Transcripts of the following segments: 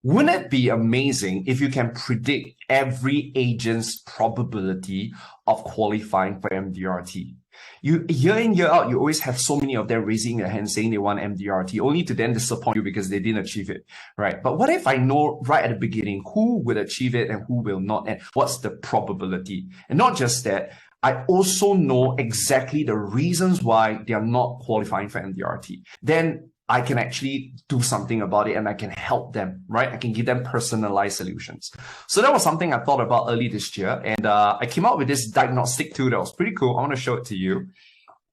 Wouldn't it be amazing if you can predict every agent's probability of qualifying for MDRT? Year in, year out, you always have so many of them raising their hand saying they want MDRT, only to then disappoint you because they didn't achieve it, right? But what if I know right at the beginning who will achieve it and who will not, and what's the probability? And not just that, I also know exactly the reasons why they are not qualifying for MDRT. Then I can actually do something about it and I can help them, right? I can give them personalized solutions. So that was something I thought about early this year. And I came out with this diagnostic tool that was pretty cool. I want to show it to you.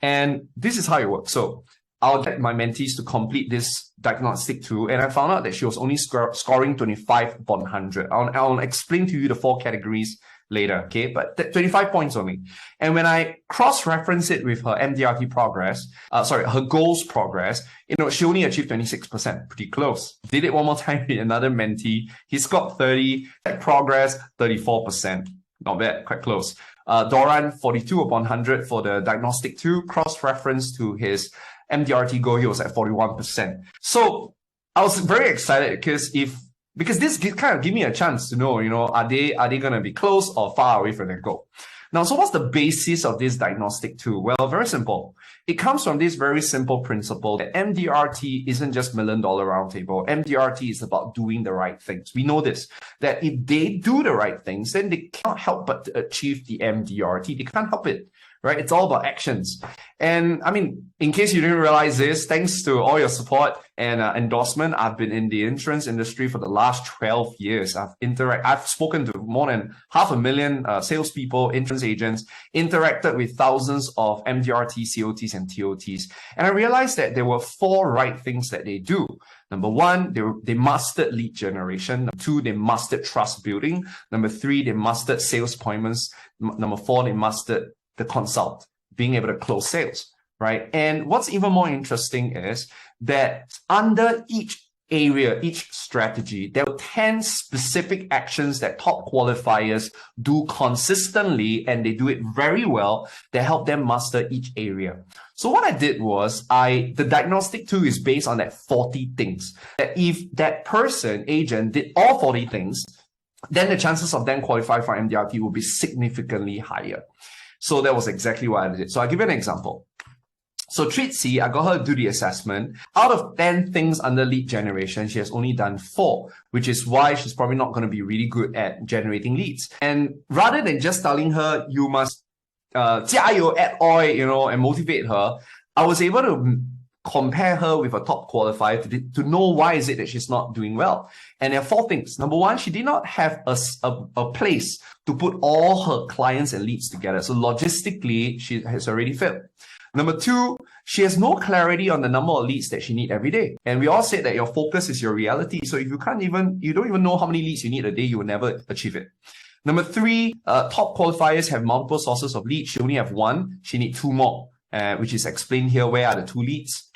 And this is how it works. So I'll get my mentees to complete this diagnostic tool. And I found out that she was only scoring 25 upon 100. I'll explain to you the 4 categories later, okay? But 25 points only. And when I cross-reference it with her MDRT progress, her goals progress, she only achieved 26%, pretty close. Did it one more time with another mentee. He scored 30, progress, 34%. Not bad, quite close. Doran, 42 upon 100 for the diagnostic tool, cross-reference to his MDRT goal, he was at 41%. So I was very excited because this kind of give me a chance to know, are they going to be close or far away from their goal? Now, so what's the basis of this diagnostic tool? Well, very simple. It comes from this very simple principle that MDRT isn't just $1 million roundtable. MDRT is about doing the right things. We know this, that if they do the right things, then they can't help but to achieve the MDRT. They can't help it. Right? It's all about actions. And I mean, in case you didn't realize this, thanks to all your support and endorsement, I've been in the insurance industry for the last 12 years. I've spoken to more than 500,000 salespeople, insurance agents, interacted with thousands of MDRT, COTs, and TOTs. And I realized that there were 4 right things that they do. Number 1, they mastered lead generation. Number 2, they mastered trust building. Number 3, they mastered sales appointments. Number 4, they mastered the consult, being able to close sales, right? And what's even more interesting is that under each area, each strategy, there are 10 specific actions that top qualifiers do consistently, and they do it very well, that help them master each area. So what I did was, the diagnostic tool is based on that 40 things. That if that agent did all 40 things, then the chances of them qualifying for MDRT will be significantly higher. So that was exactly what I did. So I'll give you an example. So Tritsy, I got her to do the assessment. Out of 10 things under lead generation, she has only done 4, which is why she's probably not going to be really good at generating leads. And rather than just telling her, you must 加油, add oil, and motivate her, I was able to compare her with a top qualifier to know why is it that she's not doing well. And there are 4 things. Number 1, she did not have a place to put all her clients and leads together. So logistically, she has already failed. Number 2, she has no clarity on the number of leads that she needs every day. And we all said that your focus is your reality. So if you don't even know how many leads you need a day, you will never achieve it. Number 3, top qualifiers have multiple sources of leads. She only have 1. She needs 2 more. Which is explained here. Where are the 2 leads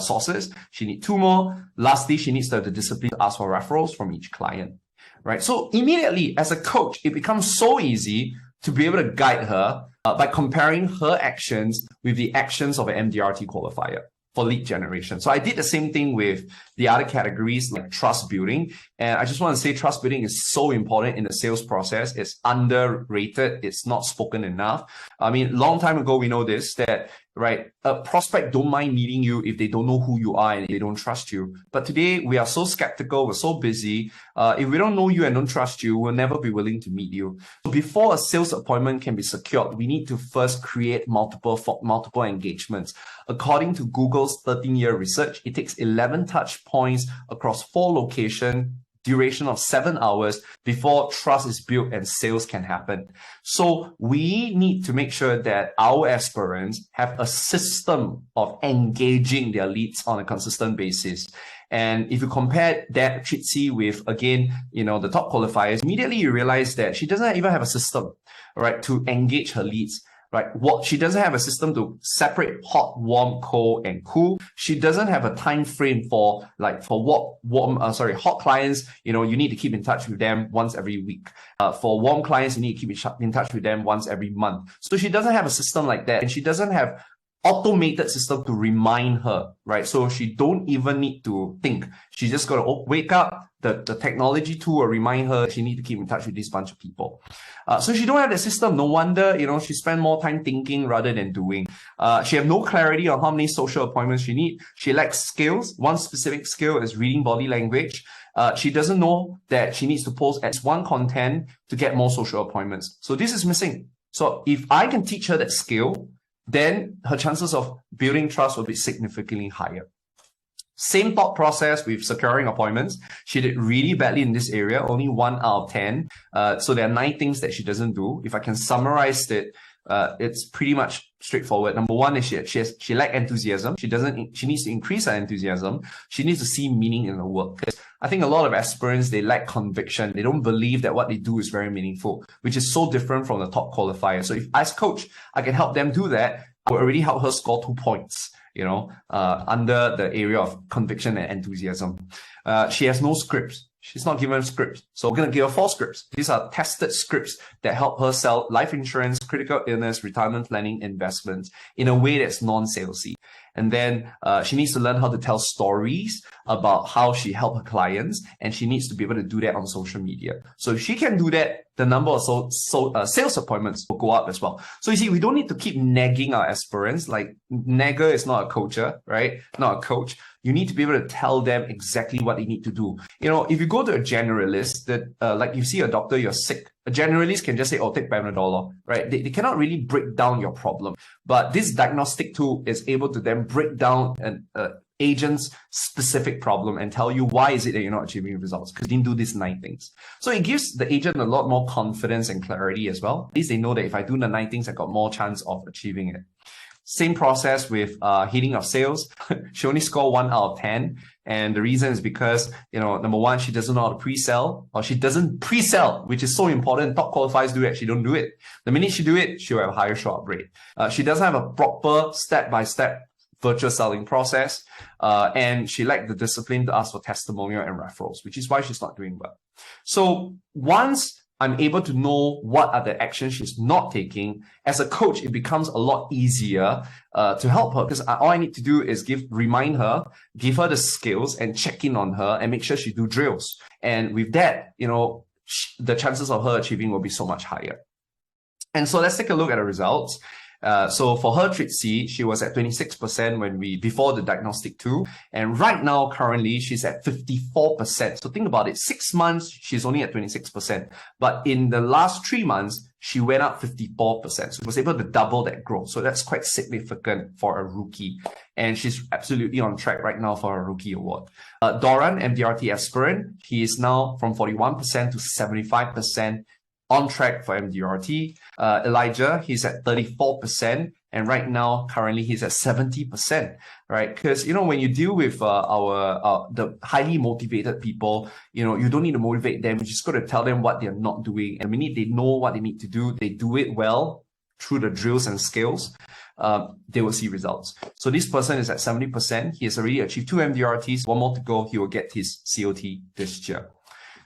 sources? She needs 2 more. Lastly, she needs to have the discipline to ask for referrals from each client, right? So immediately, as a coach, it becomes so easy to be able to guide her by comparing her actions with the actions of an MDRT qualifier for lead generation. So I did the same thing with the other categories like trust building. And I just want to say trust building is so important in the sales process. It's underrated. It's not spoken enough. I mean, long time ago, we know this, that, right, a prospect don't mind meeting you if they don't know who you are and they don't trust you. But today, we are so skeptical. We're so busy. If we don't know you and don't trust you, we'll never be willing to meet you. So before a sales appointment can be secured, we need to first create multiple engagements. According to Google's 13-year research, it takes 11 touch points across 4 locations, duration of 7 hours before trust is built and sales can happen. So we need to make sure that our aspirants have a system of engaging their leads on a consistent basis. And if you compare that Tritsy with, again, the top qualifiers, immediately you realize that she doesn't even have a system, right, to engage her leads. Right? She doesn't have a system to separate hot, warm, cold, and cool. She doesn't have a time frame for hot clients. You need to keep in touch with them once every week. For warm clients, you need to keep in touch with them once every month. So she doesn't have a system like that, and she doesn't have automated system to remind her, right? So she don't even need to think. She just got to wake up. The technology tool will remind her she need to keep in touch with this bunch of people. So she don't have the system. No wonder, she spend more time thinking rather than doing. She have no clarity on how many social appointments she need. She lacks skills. One specific skill is reading body language. She doesn't know that she needs to post at least one content to get more social appointments. So this is missing. So if I can teach her that skill, then her chances of building trust will be significantly higher. Same thought process with securing appointments. She did really badly in this area, only 1 out of 10. So there are 9 things that she doesn't do. If I can summarize it, it's pretty much straightforward. Number one is she lacks enthusiasm. She needs to increase her enthusiasm. She needs to see meaning in her work. Because I think a lot of aspirants, they lack conviction. They don't believe that what they do is very meaningful, which is so different from the top qualifier. So if as coach, I can help them do that, I will already help her score 2 points, under the area of conviction and enthusiasm. She has no scripts. She's not given scripts. So we're going to give her 4 scripts. These are tested scripts that help her sell life insurance, critical illness, retirement planning, investments in a way that's non-salesy. And then she needs to learn how to tell stories about how she helped her clients, and she needs to be able to do that on social media. So if she can do that, the number of sales appointments will go up as well. So you see, we don't need to keep nagging our aspirants. Like, nagger is not a coacher, right? Not a coach. You need to be able to tell them exactly what they need to do. If you go to a generalist, like you see a doctor, you're sick. A generalist can just say, oh, take Panadol, right? They cannot really break down your problem. But this diagnostic tool is able to then break down an agent's specific problem and tell you why is it that you're not achieving results, because you didn't do these 9 things. So it gives the agent a lot more confidence and clarity as well. At least they know that if I do the 9 things, I got more chance of achieving it. Same process with hitting of sales. She only scored 1 out of 10. And the reason is because, number one, she doesn't know how to pre-sell, or she doesn't pre-sell, which is so important. Top qualifiers do it. She don't do it. The minute she do it, she'll have a higher show-up rate. She doesn't have a proper step-by-step virtual selling process. And she lacked the discipline to ask for testimonial and referrals, which is why she's not doing well. So once I'm able to know what are the actions she's not taking, as a coach, it becomes a lot easier to help her, because all I need to do is remind her, give her the skills and check in on her and make sure she do drills. And with that, the chances of her achieving will be so much higher. And so let's take a look at the results. So for her trait C, she was at 26% before the diagnostic tool. And right now, currently, she's at 54%. So think about it. 6 months, she's only at 26%. But in the last 3 months, she went up 54%. So she was able to double that growth. So that's quite significant for a rookie. And she's absolutely on track right now for a rookie award. Doran, MDRT aspirant, he is now from 41% to 75%. On track for MDRT. Elijah, he's at 34%. And right now, currently, he's at 70%, right? Because, when you deal with the highly motivated people, you don't need to motivate them. You just got to tell them what they're not doing. And when they know what they need to do, they do it well through the drills and skills, they will see results. So this person is at 70%. He has already achieved 2 MDRTs. 1 more to go. He will get his COT this year.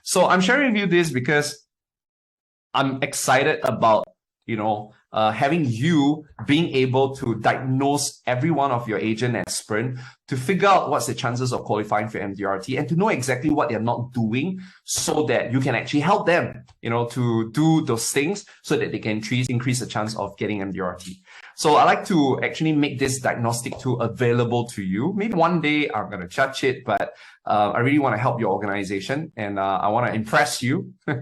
So I'm sharing with you this because I'm excited about, having you being able to diagnose every one of your agent aspirant to figure out what's the chances of qualifying for MDRT and to know exactly what they're not doing so that you can actually help them, to do those things so that they can increase the chance of getting MDRT. So I like to actually make this diagnostic tool available to you. Maybe one day I'm going to judge it, but I really want to help your organization and I want to impress you. All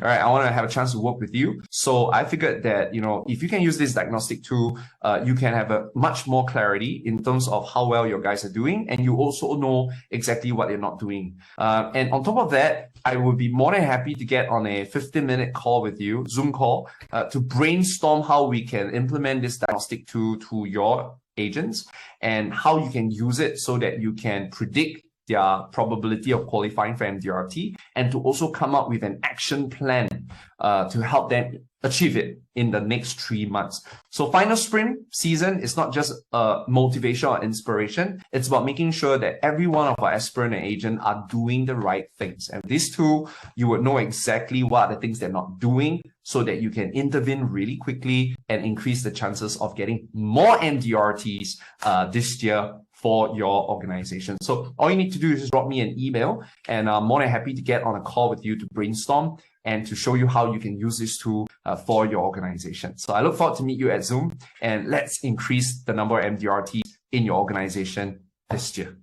right, I want to have a chance to work with you. So I figured that, if you can use this diagnostic tool, you can have a much more clarity in terms of how well your guys are doing. And you also know exactly what they're not doing. And on top of that, I would be more than happy to get on a 15-minute call with you, Zoom call, to brainstorm how we can implement this diagnostic tool to your agents and how you can use it so that you can predict their probability of qualifying for MDRT and to also come up with an action plan to help them achieve it in the next 3 months. So final sprint season is not just motivation or inspiration. It's about making sure that every one of our aspirant and agent are doing the right things. And this tool, you would know exactly what are the things they're not doing so that you can intervene really quickly and increase the chances of getting more MDRTs this year for your organization. So all you need to do is just drop me an email, and I'm more than happy to get on a call with you to brainstorm and to show you how you can use this tool for your organization. So I look forward to meet you at Zoom, and let's increase the number of MDRTs in your organization this year.